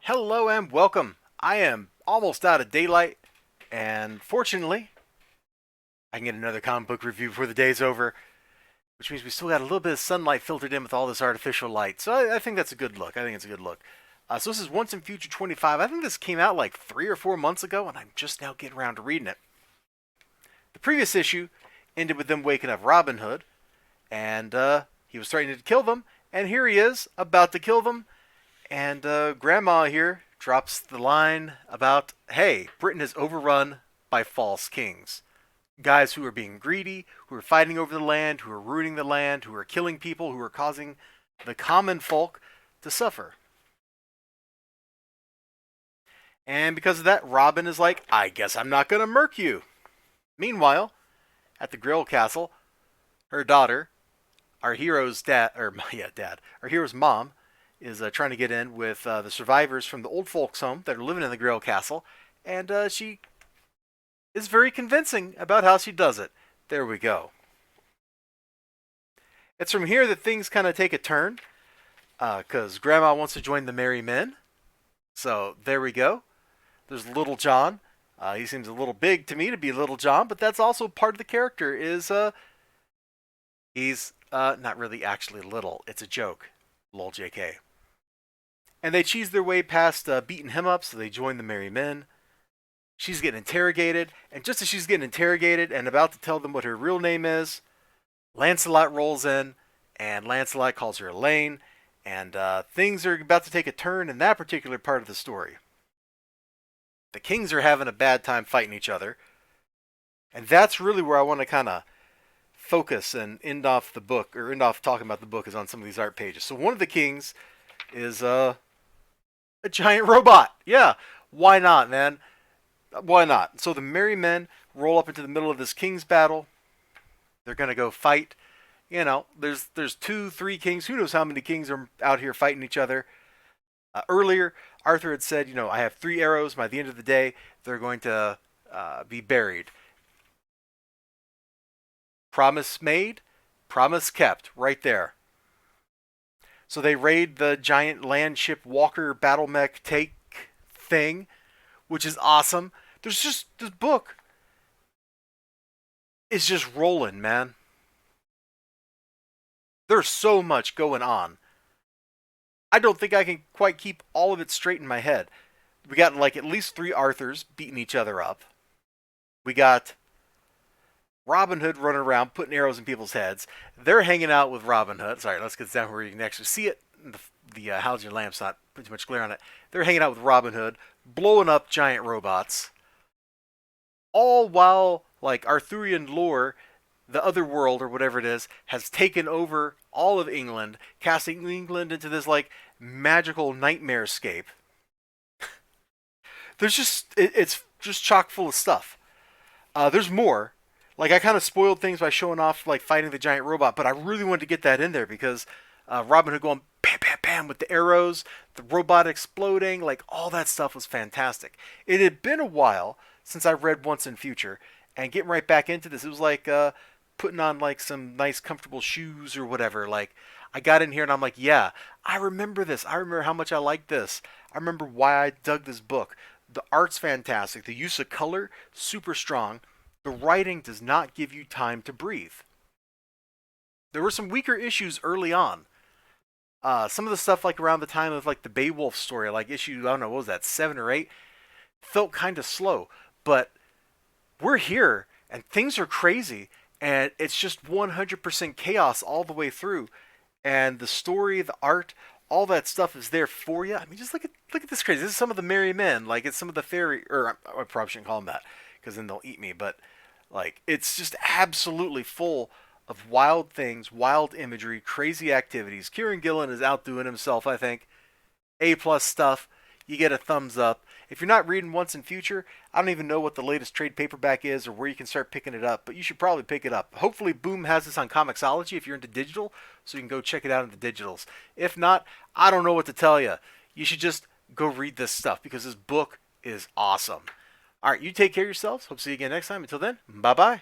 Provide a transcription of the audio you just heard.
Hello and welcome. I am almost out of daylight, and fortunately, I can get another comic book review before the day's over, which means we still got a little bit of sunlight filtered in with all this artificial light. So I think that's a good look. I think it's a good look. So this is Once in Future 25. I think this came out like 3 or 4 months ago, and I'm just now getting around to reading it. The previous issue ended with them waking up Robin Hood, and he was threatening to kill them, and here he is, about to kill them. And Grandma here drops the line about, hey, Britain is overrun by false kings. Guys who are being greedy, who are fighting over the land, who are ruining the land, who are killing people, who are causing the common folk to suffer. And because of that, Robin is like, I guess I'm not going to murk you. Meanwhile, at the Grill Castle, her daughter, our hero's dad, our hero's mom, is trying to get in with the survivors from the old folks' home that are living in the Grill Castle, and she is very convincing about how she does it. There we go. It's from here that things kind of take a turn, because Grandma wants to join the Merry Men. So there we go. There's Little John. He seems a little big to me to be Little John, but that's also part of the character. He's not really actually little. It's a joke. Lol, JK. And they cheese their way past beating him up, so they join the Merry Men. She's getting interrogated, and just as she's getting interrogated and about to tell them what her real name is, Lancelot rolls in, and Lancelot calls her Elaine, and things are about to take a turn in that particular part of the story. The kings are having a bad time fighting each other, and that's really where I want to kind of focus and end off the book, or end off talking about the book, is on some of these art pages. So one of the kings is a giant robot. Yeah, why not, man? Why not? So the Merry Men roll up into the middle of this king's battle. They're gonna go fight. You know, there's 2, 3 kings. Who knows how many kings are out here fighting each other? Earlier, Arthur had said, you know, I have 3 arrows. By the end of the day, they're going to be buried. Promise made, promise kept. Right there. So they raid the giant land ship Walker battle mech take thing, which is awesome. There's just, this book is just rolling, man. There's so much going on. I don't think I can quite keep all of it straight in my head. We got like at least 3 Arthurs beating each other up. We got Robin Hood running around putting arrows in people's heads. They're hanging out with Robin Hood. Sorry, let's get down where you can actually see it. The halogen lamp's not pretty much glare on it. They're hanging out with Robin Hood, blowing up giant robots. All while, like, Arthurian lore, the other world, or whatever it is, has taken over all of England, casting England into this, like, magical nightmarescape. It's just chock full of stuff. There's more. Like, I kind of spoiled things by showing off, like, fighting the giant robot, but I really wanted to get that in there because Robin Hood going bam, bam, bam with the arrows, the robot exploding, like, all that stuff was fantastic. It had been a while since I read Once in Future, and getting right back into this, it was like putting on, like, some nice, comfortable shoes or whatever. Like, I got in here and I'm like, yeah, I remember this. I remember how much I liked this. I remember why I dug this book. The art's fantastic. The use of color, super strong. The writing does not give you time to breathe. There were some weaker issues early on. Some of the stuff, like, around the time of, like, the Beowulf story, like issue, I don't know, what was that, 7 or 8, felt kind of slow. But we're here, and things are crazy, and it's just 100% chaos all the way through. And the story, the art, all that stuff is there for you. I mean, just look at this crazy. This is some of the Merry Men. Like, it's some of the fairy, or I probably shouldn't call them that, because then they'll eat me. But, like, it's just absolutely full of wild things, wild imagery, crazy activities. Kieran Gillen is outdoing himself, I think. A-plus stuff. You get a thumbs up. If you're not reading Once in Future, I don't even know what the latest trade paperback is or where you can start picking it up, but you should probably pick it up. Hopefully Boom has this on Comixology if you're into digital, so you can go check it out in the digitals. If not, I don't know what to tell you. You should just go read this stuff because this book is awesome. All right, you take care of yourselves. Hope to see you again next time. Until then, bye-bye.